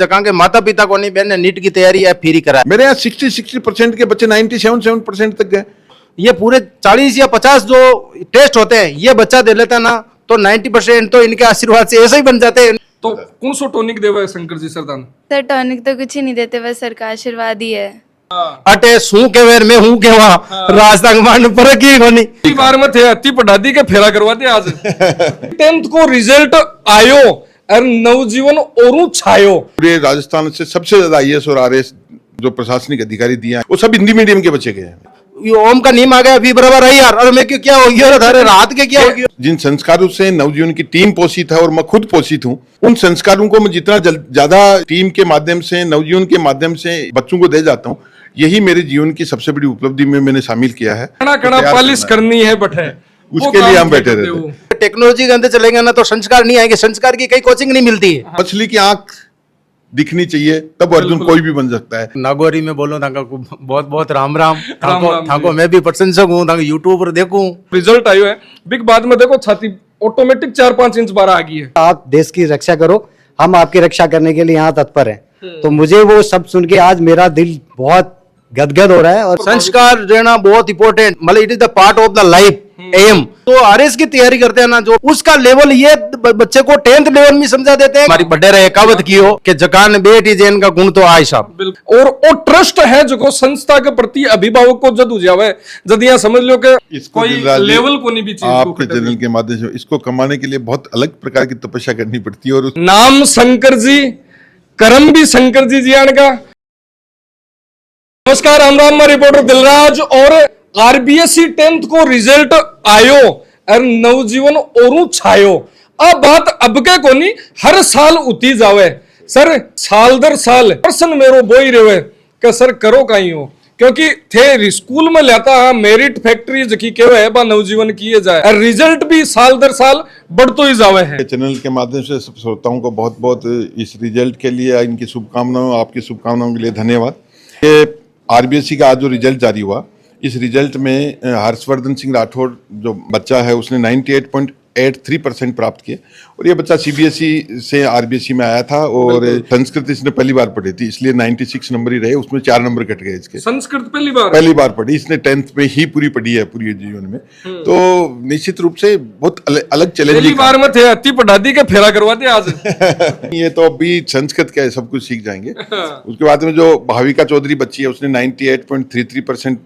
जगह के माता पिता को नहीं बहन ने नीट की तैयारी है फ्री करा। मेरे यहाँ 60% के बच्चे 97% तक गए। ये पूरे 40 या 50 जो टेस्ट होते हैं ये बच्चा दे लेता ना तो 90% तो इनके आशीर्वाद से ऐसे ही बन जाते हैं। तो कौन सो टॉनिक देवा है शंकर जी सरदान? सर टॉनिक तो कुछ ही नहीं देते, बस सर का आशीर्वाद ही है। अटे सू के वेर में हूं के वहां रास्ता मान पर की कोनी इसी बार में थे अति पढ़ा दी के फेरा करवा दिया आज 10th को रिजल्ट आयो और नवजीवन और छायो। पूरे राजस्थान से सबसे ज्यादा आईएएस और आरएएस जो प्रशासनिक अधिकारी दिए हैं वो सब हिंदी मीडियम के बच्चे गए हैं। ये ओम का नीम आ गया अभी बराबर है यार। और मैं क्यों क्या हो गया अरे रात के क्या हो गया। जिन संस्कारों से नवजीवन की टीम पोषित है और मैं खुद पोषित हूँ, उन संस्कारों को मैं जितना ज्यादा टीम के माध्यम से नवजीवन के माध्यम से बच्चों को दे जाता हूँ, यही मेरे जीवन की सबसे बड़ी उपलब्धि में मैंने शामिल किया है। कड़ा कड़ा पालिश करनी है बटे उसके लिए हम बैठे रहते हैं। टेक्नोलॉजी के अंदर चलेंगे ना तो संस्कार नहीं आएंगे। संस्कार की कई कोचिंग नहीं मिलती है। मछली की आंख दिखनी चाहिए तब अर्जुन कोई भी बन सकता है। नागौरी में बोलो ताका को बहुत बहुत राम राम राम राम थाको मैं भी प्रशंसक हूँ ताको यूट्यूब पर देखूं। रिजल्ट आयो है बिग बाद में देखो छाती ऑटोमेटिक 4-5 इंच बाहर आ गई है। आप देश की रक्षा करो, हम आपकी रक्षा करने के लिए यहाँ तत्पर हैं। तो मुझे वो सब सुन के आज मेरा दिल बहुत गदगद हो रहा है। और संस्कार देना बहुत इंपॉर्टेंट, मतलब it is the part of the life aim. तो आरएस की तैयारी करते हैं ना जो उसका लेवल ये बच्चे को 10th लेवल में समझा देते हैं। हमारी बड़े रहे कहावत की हो कि जकान बेटी जैन का गुण तो आय साहब। और वो ट्रस्ट है जो संस्था के प्रति अभिभावक को जद हो जावे जद यहाँ समझ लो कि इसको कोई दिलराज जी, लेवल को नहीं भी चीज को आपके खत्म चैनल के माध्यम से इसको कमाने के लिए बहुत अलग प्रकार की तपस्या करनी पड़ती है। और नाम शंकर जी, कर्म भी शंकर जी जियान का। नमस्कार, राम मैं रिपोर्टर दिलराज। और आरबीएससी 10th को रिजल्ट आयो और नवजीवन और छायो। अब बात अब के कोनी हर साल उती जावे सर, साल दर साल पर्सन मेरो बोई रहे कि सर करो कहीं हो, क्योंकि थे स्कूल में लेता मेरिट फैक्ट्री जकी केवे बा नवजीवन किए जाए और रिजल्ट भी साल दर साल बढ़तो ही जावे है। चैनल के माध्यम से सब श्रोताओं को बहुत बहुत इस रिजल्ट के लिए इनकी शुभकामनाओं, आपकी शुभकामनाओं के लिए धन्यवाद। ये आरबीएससी का आज जो रिजल्ट जारी हुआ, इस रिजल्ट में हर्षवर्धन सिंह राठौड़ जो बच्चा है उसने 98.83% प्राप्त किए। और ये बच्चा सीबीएसई से आरबीएसई में आया था और संस्कृत इसने पहली बार पढ़ी थी, इसलिए 96 नंबर ही रहे, उसमें 4 नंबर कट गए इसके। संस्कृत पहली बार पढ़ी इसने, 10th में ही पूरी पढ़ी है पूरी जीवन में। तो निश्चित रूप से बहुत अलग चैलेंजिंग। पहली बार में थे अति पढ़ा दी के फेरा करवा दिया आज ये तो अभी संस्कृत का है, सब कुछ सीख जाएंगे। उसके बाद में जो भाविका चौधरी बच्ची है उसने 98.33%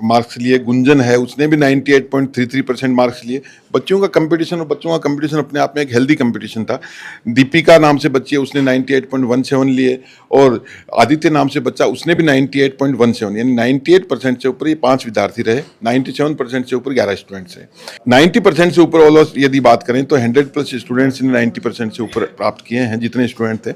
मार्क्स लिए। गुंजन है उसने भी 98.33% मार्क्स लिए। बच्चों का कंपटीशन और बच्चों का कंपटीशन अपने आप में एक हेल्दी कंपटीशन था। दीपिका नाम से बच्ची है उसने 98.17 लिए और आदित्य नाम से बच्चा उसने भी 98.17, यानी 98% से ऊपर ये 5 विद्यार्थी रहे। 97% से ऊपर 11 स्टूडेंट्स हैं। 90% से ऊपर ऑलमोस्ट यदि बात करें तो 100+ स्टूडेंट्स ने 90% से ऊपर प्राप्त किए हैं जितने स्टूडेंट थे।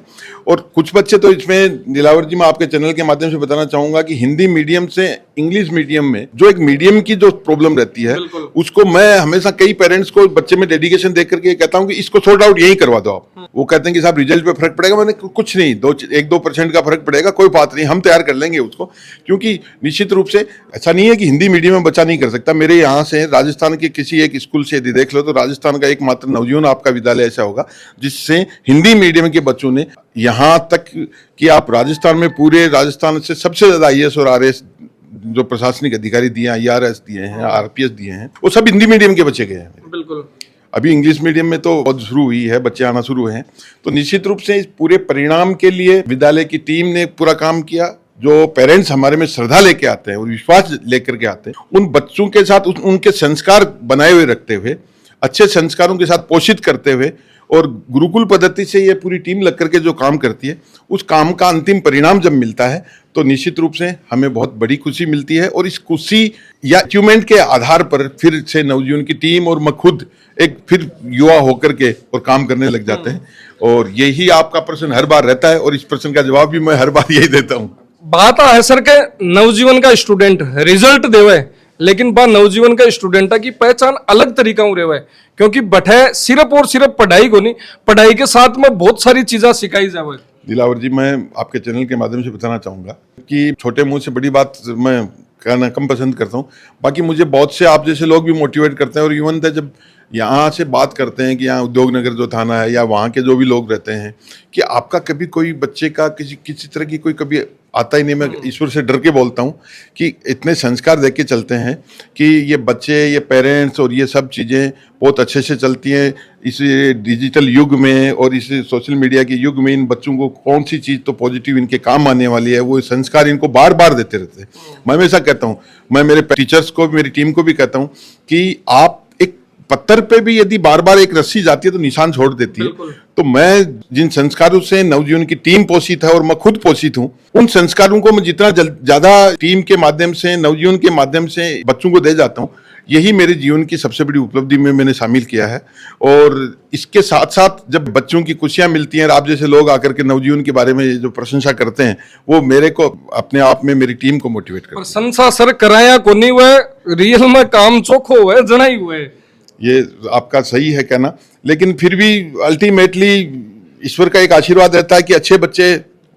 और कुछ बच्चे तो इसमें दिलावर जी मैं आपके चैनल के माध्यम से बताना चाहूंगा कि हिंदी मीडियम से इंग्लिश मीडियम में जो एक मीडियम की जो प्रॉब्लम रहती है उसको मैं हमेशा कई पेरेंट्स को बच्चे में डेडिकेशन देख करके कहता हूं कि इसको सॉर्ट आउट यही करवा दो आप। वो कहते हैं कि साहब रिजल्ट पे फर्क पड़ेगा। मैंने कुछ नहीं, 1-2% का फर्क पड़ेगा, कोई बात नहीं, हम तैयार कर लेंगे उसको। क्योंकि निश्चित रूप से ऐसा नहीं है कि हिंदी मीडियम में बच्चा नहीं कर सकता। मेरे यहाँ से राजस्थान के किसी एक स्कूल से यदि देख लो तो राजस्थान का एकमात्र नवजीवन आपका विद्यालय ऐसा होगा जिससे हिंदी मीडियम के बच्चों ने यहाँ तक कि आप राजस्थान में पूरे राजस्थान से सबसे ज्यादा आईएएस और आरएएस जो प्रशासनिक अधिकारी दिए हैं, आईआरएस दिए हैं, आरपीएस दिए हैं, वो सब हिंदी मीडियम के बच्चे गए हैं। बिल्कुल। अभी इंग्लिश मीडियम में तो बहुत शुरू हुई है, बच्चे आना शुरू हैं। तो निश्चित रूप से इस पूरे परिणाम के लिए विद्यालय की टीम ने पूरा काम किया। जो पेरेंट्स हमारे में श्रद्धा लेके आते हैं और विश्वास लेकर के आते हैं, उन बच्चों के साथ उनके संस्कार बनाए हुए रखते हुए, अच्छे संस्कारों के साथ पोषित करते हुए और गुरुकुल पद्धति से ये पूरी टीम लग करके जो काम करती है, उस काम का अंतिम परिणाम जब मिलता है तो निश्चित रूप से हमें बहुत बड़ी खुशी मिलती है। और इस खुशी या अचीवमेंट के आधार पर फिर से नवजीवन की टीम और मैं खुद एक फिर युवा होकर के और काम करने लग जाते हैं। और यही आपका प्रश्न हर बार रहता है और इस प्रश्न का जवाब भी मैं हर बार यही देता हूँ। बात है सर के नवजीवन का स्टूडेंट रिजल्ट देवे, लेकिन बा नवजीवन का स्टूडेंट की पहचान अलग तरीका हो रहे है, क्योंकि बठे सिर्फ और सिर्फ पढ़ाई को नहीं, पढ़ाई के साथ में बहुत सारी चीजें सिखाई जावे। दिलावर जी मैं आपके चैनल के माध्यम से बताना चाहूंगा कि छोटे मुंह से बड़ी बात मैं कहना कम पसंद करता हूं। बाकी मुझे बहुत से आप जैसे लोग भी मोटिवेट करते हैं और इवन जब यहाँ से बात करते हैं कि यहाँ उद्योगनगर जो थाना है या वहाँ के जो भी लोग रहते हैं कि आपका कभी कोई बच्चे का किसी तरह की कोई कभी आता ही नहीं। मैं ईश्वर से डर के बोलता हूँ कि इतने संस्कार देख के चलते हैं कि ये बच्चे, ये पेरेंट्स और ये सब चीज़ें बहुत अच्छे से चलती हैं इस डिजिटल युग में और इस सोशल मीडिया के युग में। इन बच्चों को कौन सी चीज़ तो पॉजिटिव इनके काम आने वाली है, वो संस्कार इनको बार बार देते रहते हैं। मैं हमेशा कहता हूँ, मैं मेरे टीचर्स को, मेरी टीम को भी कहता हूँ कि आप एक पत्थर पे भी यदि बार बार एक रस्सी जाती है तो निशान छोड़ देती है। तो मैं जिन संस्कारों से नवजीवन की टीम पोषित है और मैं खुद पोषित हूँ, उन संस्कारों को मैं जितना ज्यादा टीम के माध्यम से, नवजीवन के माध्यम से बच्चों को दे जाता हूँ, यही मेरे जीवन की सबसे बड़ी उपलब्धि में मैंने शामिल किया है। और इसके साथ साथ जब बच्चों की खुशियां मिलती हैं, आप जैसे लोग आकर के नवजीवन के बारे में जो प्रशंसा करते हैं, वो मेरे को अपने आप में मेरी टीम को मोटिवेट करता है। प्रशंसा सर कराया को नहीं हुए, रियल में काम चोखो हुए जनाई हुए। ये आपका सही है कहना, लेकिन फिर भी अल्टीमेटली ईश्वर का एक आशीर्वाद रहता है कि अच्छे बच्चे,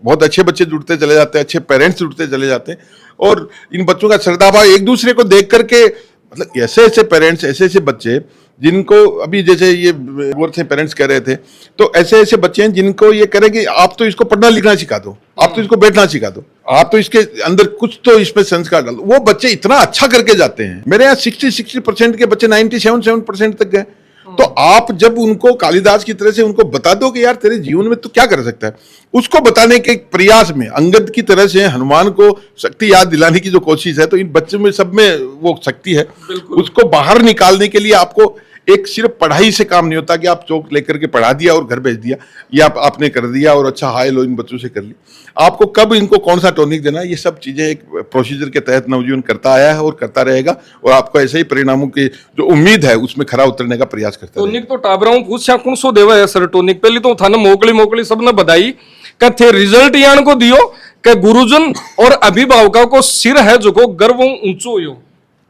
बहुत अच्छे बच्चे जुड़ते चले जाते हैं, अच्छे पेरेंट्स जुड़ते चले जाते हैं और इन बच्चों का श्रद्धाभाव एक दूसरे को देख करके, मतलब ऐसे ऐसे पेरेंट्स, ऐसे ऐसे बच्चे जिनको अभी जैसे ये पेरेंट्स कह रहे थे, तो ऐसे ऐसे बच्चे हैं जिनको ये कह रहे कि आप तो इसको पढ़ना लिखना सिखा दो, आप तो इसको बैठना सिखा दो, आप तो इसके अंदर कुछ तो इसमें संस्कार डालो। वो बच्चे इतना अच्छा करके जाते हैं। मेरे यहाँ 60% के बच्चे 97% तक गए। तो आप जब उनको कालिदास की तरह से उनको बता दो कि यार तेरे जीवन में तू क्या कर सकता है, उसको बताने के प्रयास में अंगद की तरह से हनुमान को शक्ति याद दिलाने की जो कोशिश है, तो इन बच्चों में सब में वो शक्ति है। उसको बाहर निकालने के लिए आपको एक सिर्फ पढ़ाई से काम नहीं होता कि आप चौक लेकर के पढ़ा दिया और घर भेज दिया, या आपने कर दिया और अच्छा हाय लो इन बच्चों से कर ली। आपको कब इनको कौन सा टॉनिक देना, ये सब चीजें एक प्रोसीजर के तहत नवजीवन करता आया है और करता रहेगा, और आपको ऐसे ही परिणामों की जो उम्मीद है उसमें खरा उतरने का प्रयास करता है। टॉनिक तो टाबराऊ पूछा कौन सो देवा है सर टॉनिक? पहले तो थाने मोकली सबने बधाई का थे रिजल्ट यान को दियो के गुरुजन और अभिभावकों को सिर है जो को गर्व ऊंचो यो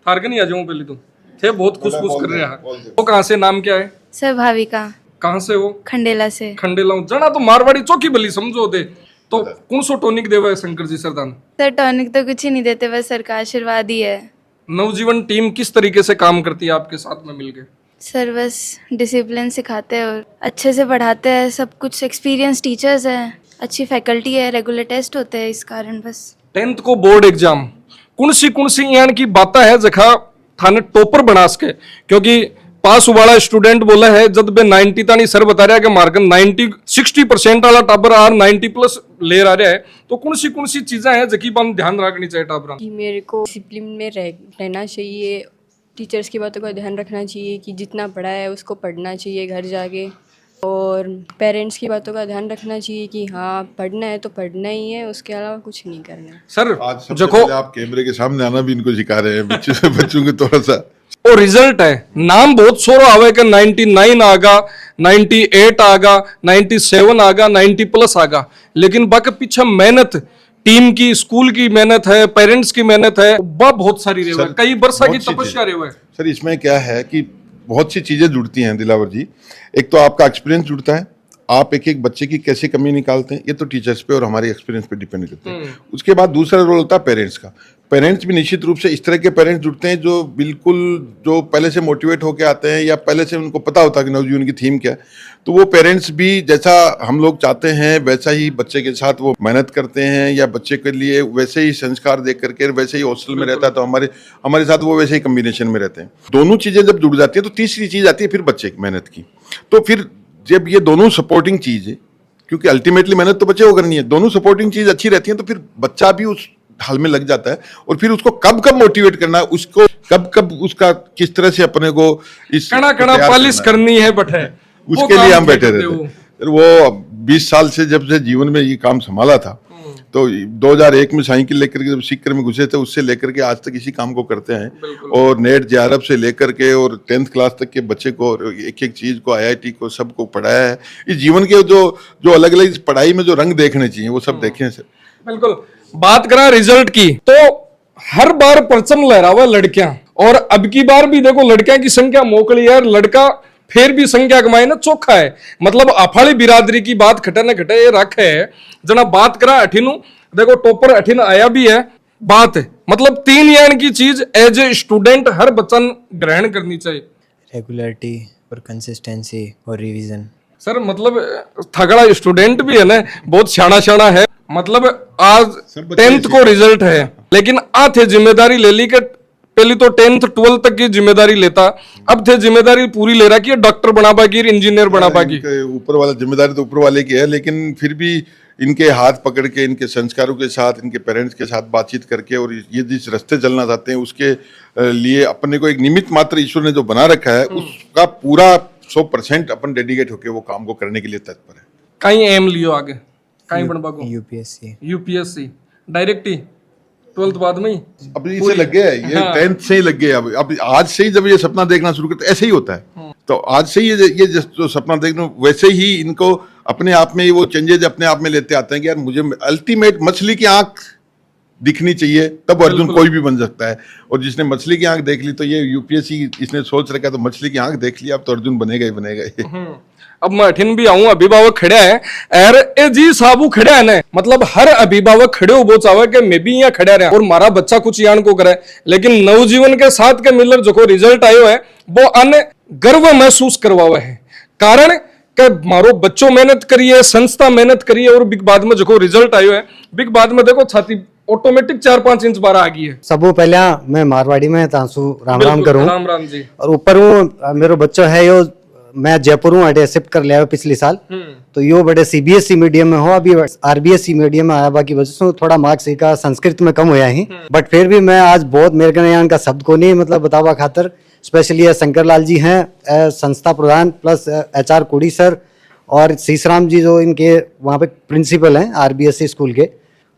थारके नहीं आ जाऊं। पहले तो थे बहुत खुश कर रहे हैं। वो कहाँ से, नाम क्या है? सर भाविका। कहाँ से हो? खंडेला से। खंडेला जना तो मारवाड़ी चौकी बली समझो दे। तो कौन सो टॉनिक देवा है शंकर जी सरदान? सर टॉनिक तो कुछ ही नहीं देते, बस सर का आशीर्वाद ही है। नवजीवन टीम किस तरीके से काम करती है आपके साथ में मिलके? सर बस डिसिप्लिन सिखाते हैं और अच्छे से पढ़ाते हैं, सब कुछ एक्सपीरियंस टीचर्स हैं, अच्छी फैकल्टी है, रेगुलर टेस्ट होते हैं, इस कारण बस। 10th को बोर्ड एग्जाम कौन सी यान की बातें है जखा थाने टॉपर बना सके? क्योंकि पास वाला स्टूडेंट बोला है जब बे 90 तानी सर बता रहा है कि मार्क 60% वाला टाबर आर 90+ ले रहा है, तो कौन सी चीजें हैं जकी हम ध्यान रखनी चाहिए टाबरा कि मेरे को डिसिप्लिन में रहना चाहिए, टीचर्स की बातों का ध्यान रखना चाहिए कि जितना पढ़ा है उसको पढ़ना चाहिए घर जाके, और पेरेंट्स की बातों का ध्यान रखना चाहिए कि हाँ पढ़ना है तो पढ़ना ही है, उसके अलावा कुछ नहीं करना है। सर आज सबसे पहले आप कैमरे के सामने आना भी इनको सिखा रहे हैं बच्चों को थोड़ा सा। और रिजल्ट है, नाम बहुत सोरो आवे कि 99 आगा, 98 आगा, 97 आगा, 90+ आगा, लेकिन बाकी पीछे मेहनत टीम की, स्कूल की मेहनत है, पेरेंट्स की मेहनत है, बहुत सारी रेवा है, कई वर्षा की तपस्या रेवा है। सर इसमें क्या है कि बहुत सी चीजें जुड़ती हैं दिलावर जी। एक तो आपका एक्सपीरियंस जुड़ता है, आप एक एक बच्चे की कैसे कमी निकालते हैं, ये तो टीचर्स पे और हमारे एक्सपीरियंस पे डिपेंड करते हैं। उसके बाद दूसरा रोल होता है पेरेंट्स का। पेरेंट्स भी निश्चित रूप से इस तरह के पेरेंट्स जुड़ते हैं जो बिल्कुल जो पहले से मोटिवेट होकर आते हैं या पहले से उनको पता होता है कि नवजीवन की थीम क्या है, तो वो पेरेंट्स भी जैसा हम लोग चाहते हैं वैसा ही बच्चे के साथ वो मेहनत करते हैं, या बच्चे के लिए वैसे ही संस्कार देख करके वैसे ही हॉस्टल में रहता है तो हमारे साथ वो वैसे ही कम्बिनेशन में रहते हैं। दोनों चीज़ें जब जुड़ जाती है तो तीसरी चीज़ आती है फिर बच्चे की मेहनत की। तो फिर जब ये दोनों सपोर्टिंग चीज़ है, क्योंकि अल्टीमेटली मेहनत तो बच्चे को करनी है, दोनों सपोर्टिंग चीज़ अच्छी रहती है तो फिर बच्चा भी उस हाल में लग जाता है। और फिर उसको कब मोटिवेट करना है, उसको कब उसका किस तरह से अपने को इस कड़ा पॉलिश करनी है बटे, उसके लिए हम बैठे रहते। वो 20 साल से जब से जीवन में ये काम संभाला था, तो 2001 में साइकिल लेकर के जब सीकर में घुसे थे उससे लेकर के आज तक इसी काम को करते हैं। और नेट जेआरएफ से लेकर के और 10th क्लास तक के बच्चे को एक एक चीज को, IIT को, सबको पढ़ाया है। इस जीवन के जो अलग अलग पढ़ाई में जो रंग देखने चाहिए वो सब देखे हैं सर। बिल्कुल। बात करा रिजल्ट की, तो हर बार परचम लहरावा लड़कियां, और अब की बार भी देखो लड़कियां की संख्या मोकली है, लड़का फिर भी संख्या कमाए ना चोखा है। मतलब अफाड़ी बिरादरी की बात खटे न खटे रख है जना बात करा अठिनु, देखो टॉपर अठिन आया भी है बात है। मतलब 3 यान की चीज एज ए स्टूडेंट हर बच्चा ग्रहण करनी चाहिए। रेगुलरिटी और कंसिस्टेंसी और रिवीजन। सर मतलब थगड़ा स्टूडेंट भी है ना, बहुत शाना है। मतलब आज सब बच्चे 10th को रिजल्ट है, लेकिन आ थे जिम्मेदारी ले ली कि पहली तो 10th 12th तक की जिम्मेदारी लेता, अब थे जिम्मेदारी पूरी ले रहा कि डॉक्टर बना पाएगी, इंजीनियर बना पाएगी। इनके ऊपर वाला जिम्मेदारी तो ऊपर वाले की है, लेकिन फिर भी इनके हाथ पकड़ के, इनके संस्कारों के साथ, इनके पेरेंट्स के साथ बातचीत करके, और ये जिस रास्ते चलना चाहते हैं उसके लिए अपने को एक निमित्त मात्र ईश्वर ने जो बना रखा है, उसका पूरा 100% अपन डेडिकेट होके वो काम को करने के लिए तत्पर है। कहीं एम लियो आगे, कहीं बनवा को यूपीएससी। यूपीएससी डायरेक्ट ही 12th बाद में ही। अब इसे लग गया है, ये 10th से ही लग गया। अब आज से ही जब ये सपना देखना शुरू करते ऐसे ही होता है, तो आज से ही ये जो सपना देखना, वैसे ही इनको अपने आप में ही वो चेंजेस अपने आप में लेते आते हैं कि यार मुझे अल्टीमेट मछली की आंख दिखनी चाहिए, तब अर्जुन कोई भी बन सकता है। और जिसने मछली की आंख देख ली, तो ये यूपीएससी इसने सोच रखा है, तो मछली की आंख देख लिया, अब तो अर्जुन बनेगा ही बनेगा। अब मैं अठिन भी आऊं, अभिभावक खड़े हैं और ए जी साबू खड़े हैं ना, मतलब हर अभिभावक खड़े हो चाहे कि मैं भी यहाँ खड़ा रहा और मारा बच्चा कुछ यान को करे, लेकिन नवजीवन के साथ के मिलर जो रिजल्ट आयो है वो अन्य गर्व महसूस करवावे है। कारण कि मारो बच्चों मेहनत करिए, संस्था मेहनत करिए, और बिग बाद में जो रिजल्ट आयो है, बिग बाद में देखो छाती ऑटोमेटिक 4-5 इंच बाहर आ गई है। सबो पहले मैं मारवाड़ी में तांसू राम करूं, राम राम जी। और ऊपर वो मेरो बच्चो है यो, मैं जयपुर हूँ, अटे शिफ्ट कर लिया पिछले साल, तो यो बड़े सीबीएसई मीडियम में हो, अभी आरबीएसई मीडियम में आया, बाकी वजह से थोड़ा मार्क्स का संस्कृत में कम होया ही, बट फिर भी मैं आज बहुत मेरे को यहाँ का शब्द को नहीं मतलब बतावा खातर, स्पेशली शंकर लाल जी हैं संस्था प्रधान, प्लस HR कोड़ी सर और शीशराम जी जो इनके वहाँ पे प्रिंसिपल हैं आरबीएसई स्कूल के।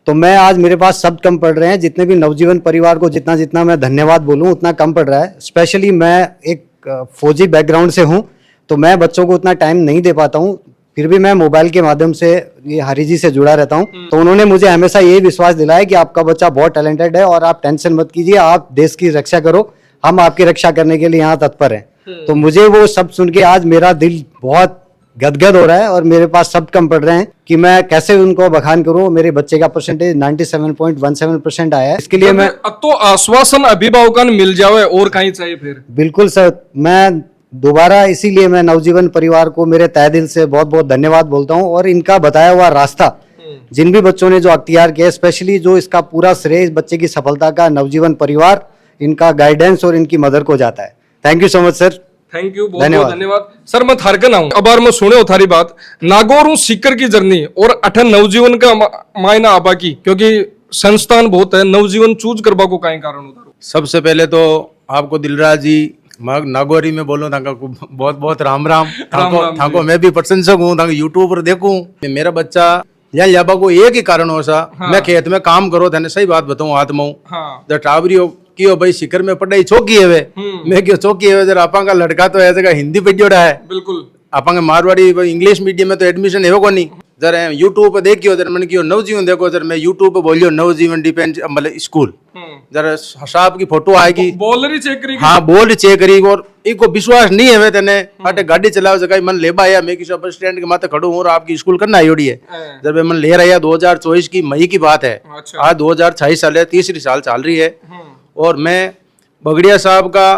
तो मैं आज मेरे पास शब्द कम पड़ रहे हैं, जितने भी नवजीवन परिवार को जितना जितना मैं धन्यवाद बोलूँ उतना कम पड़ रहा है। स्पेशली मैं एक फौजी बैकग्राउंड से हूँ, तो मैं बच्चों को उतना टाइम नहीं दे पाता हूँ, फिर भी मैं मोबाइल के माध्यम से ये हरी जी से जुड़ा रहता हूँ। तो उन्होंने मुझे हमेशा यही विश्वास दिलाया कि आपका बच्चा बहुत टैलेंटेड है और आप टेंशन मत कीजिए, आप देश की रक्षा करो, हम आपकी रक्षा करने के लिए यहाँ तत्पर हैं। तो मुझे वो सब सुन के आज मेरा दिल बहुत गदगद हो रहा है और मेरे पास शब्द कम पड़ रहे हैं कि मैं कैसे उनको बखान करूं। मेरे बच्चे का परसेंटेज 97.17% आया है, इसके लिए मैं तो आश्वासन अभिभावकों ने मिल जावे और कहीं चाहिए फिर। बिल्कुल सर, मैं दोबारा इसीलिए मैं नवजीवन परिवार को मेरे तहे दिल से बहुत बहुत धन्यवाद बोलता हूं, और इनका बताया हुआ रास्ता जिन भी बच्चों ने जो अख्तियार किया, स्पेशली जो इसका पूरा श्रेय इस बच्चे की सफलता का नवजीवन परिवार, इनका गाइडेंस और इनकी मदर को जाता है। Thank you so much sir. Thank you, बहुत बहुत धन्यवाद सर। मैं थारकन आऊं, अब बार मैं सुने हो थारी बात, नागौर हूं सीकर की जर्नी और अठन नवजीवन का मायना आपा की, क्योंकि संस्थान बहुत है, नवजीवन चूज करवा को कहीं कारण उतारो। सबसे पहले तो आपको दिलराज जी नागौरी में बोलो ताका को बहुत बहुत राम राम। थाको मैं भी प्रशंसक हूँ, ताको यूट्यूब पर देखूं मेरा बच्चा यहाँ जाबा को एक ही कारण हो सा, मैं खेत में काम करो था, सही बात बताऊं आत्मा जब टावरी कियो भाई शिखर में पढ़ाई चौकी है वे, मैं क्यों चौकी है जरा आपा का लड़का तो ऐसे का हिंदी पढ़ियोड़ा है, बिल्कुल आपा के मारवाड़ी इंग्लिश मीडियम में तो एडमिशन है को नहीं। जरा यूट्यूब पे देखियो, जरा मैंने क्यों नवजीवन देखो, जरा मैं यूट्यूब पे बोलियो नवजीवन डिपेंड मतलब स्कूल, जरा साहब की फोटो आएगी, बोल चेक करी, हाँ बोल चेक करी, और इको विश्वास नहीं है तेने हटे गाड़ी चलाओ जगह मन ले आया, मैं किसी बस स्टैंड के माथे खड़ू हूँ और आपकी स्कूल करना आयोड़ी है, जब मन ले रहा है 2024 की मई की बात है, आज 2026 साल है, तीसरी साल चल रही है, और मैं बगड़िया साहब का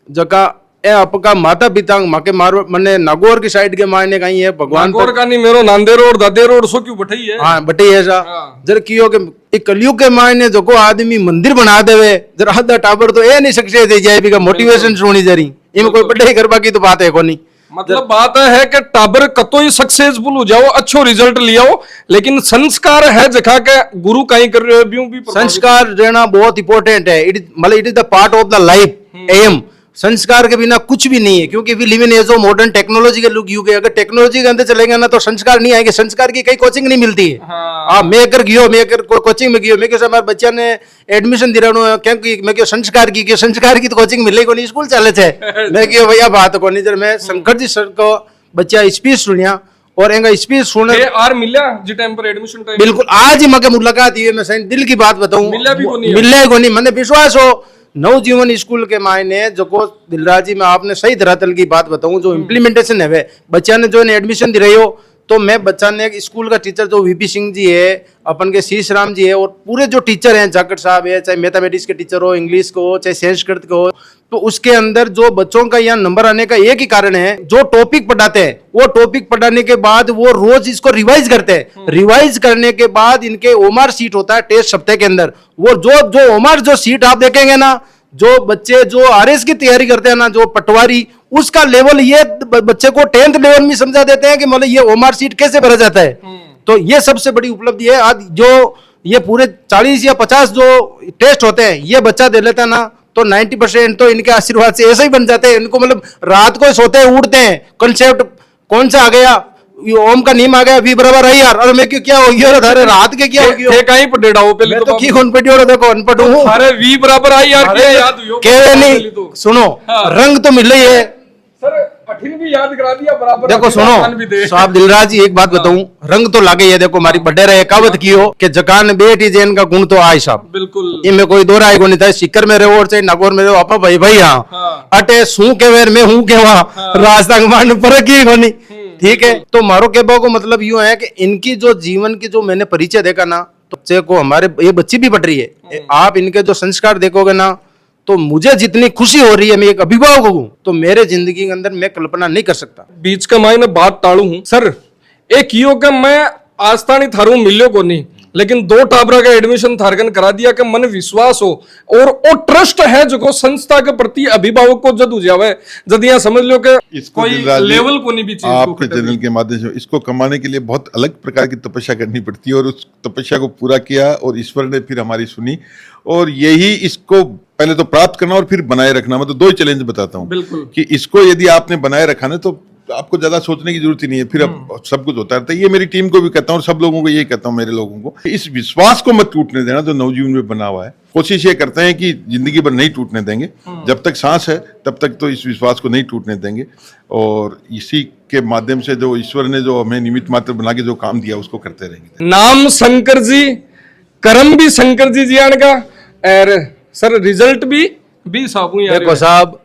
जगह आपका माता पिता माके मारो मने नागौर की साइड के मायने कहीं है भगवान नागौर का नहीं मेरो नांदे रोड दादे रोड सो क्यों बटई है, हाँ बटई ऐसा जर कियो के एक कलयुग के मायने जो को आदमी मंदिर बना देवे जरा आधा टाबर तो ए नहीं सक्सेस दे जाए भी मोटिवेशन सुनी जरी इनमें कोई पढ़ाई करवा की तो बात है कोनी। मतलब बात है कि टाबर कतो ही सक्सेसफुल हो जाओ, अच्छो रिजल्ट लियाओ, लेकिन संस्कार है जखा के गुरु कहीं कर रहे हो भी संस्कार देना बहुत इंपॉर्टेंट है। It is the part of the life aim. संस्कार के बिना कुछ भी नहीं है, क्योंकि we live in age of modern technology के युग है। अगर टेक्नोलॉजी के अंदर चलेंगे ना तो संस्कार नहीं आएंगे। संस्कार की कई कोचिंग नहीं मिलती है। हाँ मैं अगर गियो, मैं अगर कोचिंग में गियो, मैं कैसे हमारे बच्चा ने एडमिशन दे रहा हूँ क्योंकि मैं क्यों संस्कार की तो कोचिंग मिले को नहीं, स्कूल चले थे मैं क्यों भैया बात को नहीं। जब मैं शंकर जी सर को बच्चा स्पीच सुनिया और एंगा स्पीच सुने आर मिला जिस टाइम पर एडमिशन टाइम बिल्कुल आज ही मके मुलाकात हुई, मैं सही दिल की बात बताऊं मिला को नहीं, मैंने विश्वास हो नवजीवन स्कूल के मायने जो को दिलराज जी मैं आपने सही धरातल की बात बताऊं, जो इम्प्लीमेंटेशन है वे बच्चा ने जो एडमिशन दे रही हो तो मैं बच्चा ने एक स्कूल का टीचर जो वीपी सिंह जी है, अपन के शीश राम जी है, और पूरे जो टीचर हैं, जाकट साहब है, चाहे मैथमेटिक्स के टीचर हो, इंग्लिश को हो, चाहे संस्कृत को हो, तो उसके अंदर जो बच्चों का यहाँ नंबर आने का एक ही कारण है, जो टॉपिक पढ़ाते हैं वो टॉपिक पढ़ाने के बाद वो रोज इसको रिवाइज करते हैं। रिवाइज करने के बाद इनके ओमार सीट होता है टेस्ट सप्ताह के अंदर, वो जो ओमार जो सीट आप देखेंगे ना, जो बच्चे जो आरएस की तैयारी करते हैं ना, जो पटवारी, उसका लेवल ये बच्चे को 10th लेवल में समझा देते हैं कि मतलब ये ओमार सीट कैसे भरा जाता है। तो ये सबसे बड़ी उपलब्धि है। आज जो ये पूरे 40 या 50 जो टेस्ट होते हैं ये बच्चा दे लेता है ना, तो 90% तो इनके आशीर्वाद से ऐसे ही बन जाते हैं। इनको मतलब रात को सोते हैं उठते हैं, कंसेप्ट कौन सा आ गया, ये ओम का नियम आ गया, V बराबर आई यार, अरे मैं क्यों क्या हो गया, अरे रात के क्या हो गया, थे कहीं पर डेढ़ा हो पहले मैं तो की अनपढ़ हो, देखो अनपढ़ हूँ। अरे V बराबर आई यार, क्या याद हुई हो? कह नहीं, सुनो रंग तो मिल रही है सर, कठिन भी याद करा दिया बराबर। देखो सुनो साहब दिलराज जी, एक बात बताऊं, रंग तो लागे ये देखो, हमारी बड़े रहे कहावत की हो कि जकान बेटी जैन का गुण तो आए साहब, बिल्कुल इनमें कोई दो राय को नहीं था। सिक्कर में रहो और चाहे नागौर में रहो, आपा भाई भाई हाँ अटे सू के वेर में हूं के वहां रास्ता मान फर्क ही कोनी, ठीक है। तो मारो कहने को मतलब यूं है कि इनकी जो जीवन की जो मैंने परिचय देखा ना, तो बच्चे को हमारे ये बच्ची भी पढ़ रही है, आप इनके जो संस्कार देखोगे ना, तो मुझे जितनी खुशी हो रही है, मैं एक अभिभावक हूं, तो मेरे जिंदगी के अंदर मैं कल्पना नहीं कर सकता। बीच का मायने बात टाड़ू हूं सर, एक यो के मैं आस्थानी थारू मिलियो को नहीं, लेकिन 2 टाबरा का एडमिशन थारगन करा दिया कि मन विश्वास हो और वो ट्रस्ट है जो संस्था के प्रति अभिभावक को जद हो जावे, जद यहाँ समझ लो कि इसको कोई दिलराज जी, लेवल को नहीं भी चीज आपके चैनल के माध्यम से इसको कमाने के लिए बहुत अलग प्रकार की तपस्या करनी पड़ती है, और उस तपस्या को पूरा किया और ईश्वर ने फिर हमारी सुनी, और यही इसको पहले तो प्राप्त करना और फिर बनाए रखना। मैं तो 2 ही चैलेंज बताता हूँ कि इसको यदि आपने बनाए रखा ना, तो आपको ज्यादा सोचने की जरूरत ही नहीं है, फिर अब सब कुछ होता रहता है। ये मेरी टीम को भी कहता हूँ और सब लोगों को यही कहता हूँ, मेरे लोगों को, इस विश्वास को मत टूटने देना जो नवजीवन में बना हुआ है। कोशिश ये करते हैं कि जिंदगी भर नहीं टूटने देंगे, जब तक सांस है तब तक तो इस विश्वास को नहीं टूटने देंगे, और इसी के माध्यम से जो ईश्वर ने जो हमें निमित्त मात्र बना के जो काम दिया उसको करते रहेंगे। नाम शंकर जी, कर्म भी शंकर जी जियान का, और सर रिजल्ट भी साबू यार। देखो साहब,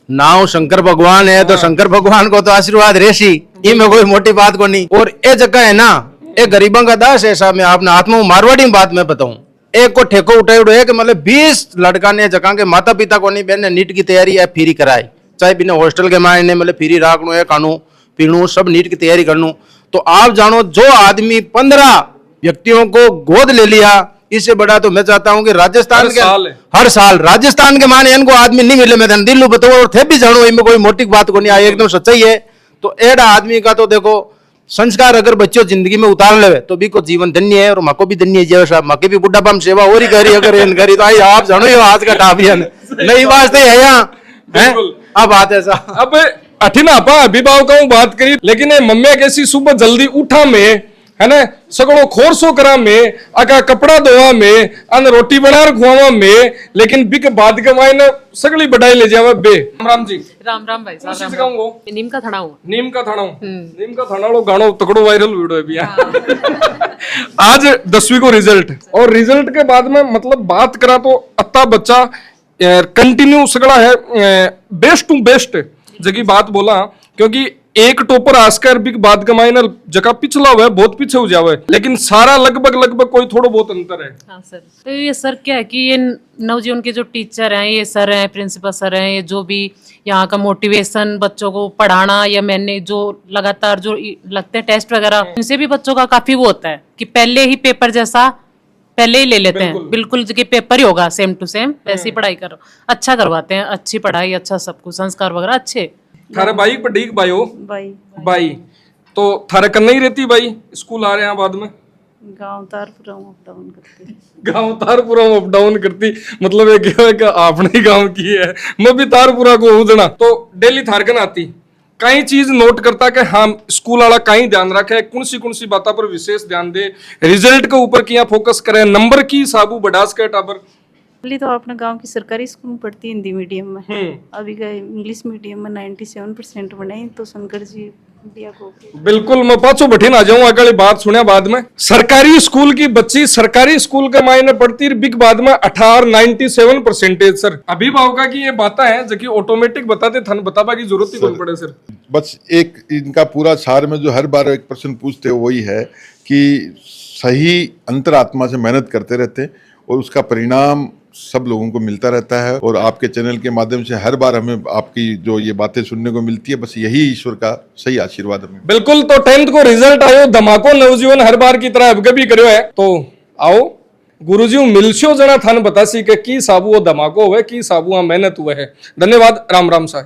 नाव शंकर भगवान है तो शंकर भगवान को तो आशीर्वाद रेसी, इनमें कोई मोटी बात को नहीं। और ये जगह है ना, ये गरीबों का दास है साहब। मैं आपने आत्मा मारवाड़ी में बात में बताऊं, एक को ठेको उठाई है कि मतलब 20 लड़का ने जगह के माता पिता को नहीं, बहन ने नीट की तैयारी है फ्री कराई, चाहे बिना हॉस्टल के मायने मतलब फ्री राखनू है, खानू पीनू सब नीट की तैयारी करनू। तो आप जानो जो आदमी 15 व्यक्तियों को गोद ले लिया, इससे बड़ा तो मैं चाहता हूं कि राजस्थान के हर साल राजस्थान के माने इनको आदमी नहीं मिले, मैं दिल बताऊं, और थे भी जानो, इनमें कोई मोटी बात को नहीं आई, एकदम सच्चाई है। तो एड़ा आदमी का तो देखो संस्कार अगर बच्चों जिंदगी में उतार ले तो भी को जीवन धन्य है, और माँ को भी धन्य है साहब। माँ की भी बुढ़ापा में सेवा और ही करी, अगर इन करी तो आई आप जानो ये आज का टापियन नहीं वास्ते है यहाँ अब बात ऐसा। अब अठिन आपा अभिभावकों बात करी, लेकिन मम्मी कैसी सुबह जल्दी उठा में है ना, सगड़ो खोरसो करा में, आका कपड़ा धोवा में, अन रोटी बना खुआवा में, लेकिन बिक बाद के मायने सगली बढ़ाई ले जावा बे। राम जी, राम राम भाई साहब, कोशिश कहूंगो नीम का थाना हूँ, नीम का थाना गानो तकड़ो वायरल वीडियो है भैया। आज 10वीं को रिजल्ट, और रिजल्ट के बाद में मतलब बात करा तो अत्ता बच्चा कंटिन्यू सगड़ा है, बेस्ट टू बेस्ट जगी बात बोला, क्योंकि एक टॉपर आस्कर भी बाद का मायने जगह पिछला हुआ है, बहुत पीछे हो जावा है, लेकिन सारा लगभग कोई थोड़ा बहुत अंतर है। हाँ सर। तो ये सर क्या है कि ये नवजीवन के जो टीचर हैं, ये सर हैं, प्रिंसिपल सर हैं, ये जो भी यहाँ का मोटिवेशन बच्चों को पढ़ाना, या मैंने जो लगातार जो लगते हैं टेस्ट वगैरह, इनसे भी बच्चों का काफी वो होता है कि पहले ही पेपर जैसा पहले ही ले लेते हैं, बिल्कुल जो पेपर ही होगा सेम टू सेम वैसी पढ़ाई करो, अच्छा करवाते हैं, अच्छी पढ़ाई, अच्छा सब कुछ, संस्कार वगैरह अच्छे। थारे भाई पर ठीक भाई हो भाई, तो थारे कन्ने ही रहती भाई, स्कूल आ रहे हैं बाद में गांव तारपुरा अप डाउन करती, गांव तारपुरा अप डाउन करती, मतलब ये क्या है कि आपने ही गांव की है, मैं भी तारपुरा को उजना, तो डेली थारकन आती कई चीज नोट करता कि हाँ स्कूल वाला कहीं ध्यान रखे, कौन सी बातों पर विशेष ध्यान दे, रिजल्ट के ऊपर किया फोकस करे, नंबर की साबू बढ़ास के टाबर। पहले तो अपने गांव की सरकारी स्कूल में पढ़ती हिंदी मीडियम में, अभी गए इंग्लिश मीडियम में 97% बनाई, तो शंकर जी बिया को के बिल्कुल मैं पाछो बठीन आ जाऊं, अगली बात सुने बाद में। सरकारी स्कूल की बच्ची सरकारी स्कूल के मायने पढ़ती बिग बाद में 97% सर। अभिभावक की ये बातें हैं जो कि ऑटोमेटिक बताते थन बताबा की जरूरत ही कौन पड़े सर। बस एक इनका पूरा सार में जो हर बार एक प्रश्न पूछते हो वही है कि सही अंतरात्मा से मेहनत करते रहते हैं और उसका परिणाम सब लोगों को मिलता रहता है। और आपके चैनल के माध्यम से हर बार हमें आपकी जो ये बातें सुनने को मिलती है, बस यही ईश्वर का सही आशीर्वाद हमें। बिल्कुल, तो 10th को रिजल्ट आयो धमाको नवजीवन हर बार की तरह अब भी करो है। तो आओ गुरुजी मिलशो जना थान बतासी के की साबु वो धमाको हुए की साबु मेहनत हुए है। धन्यवाद, राम राम साहब।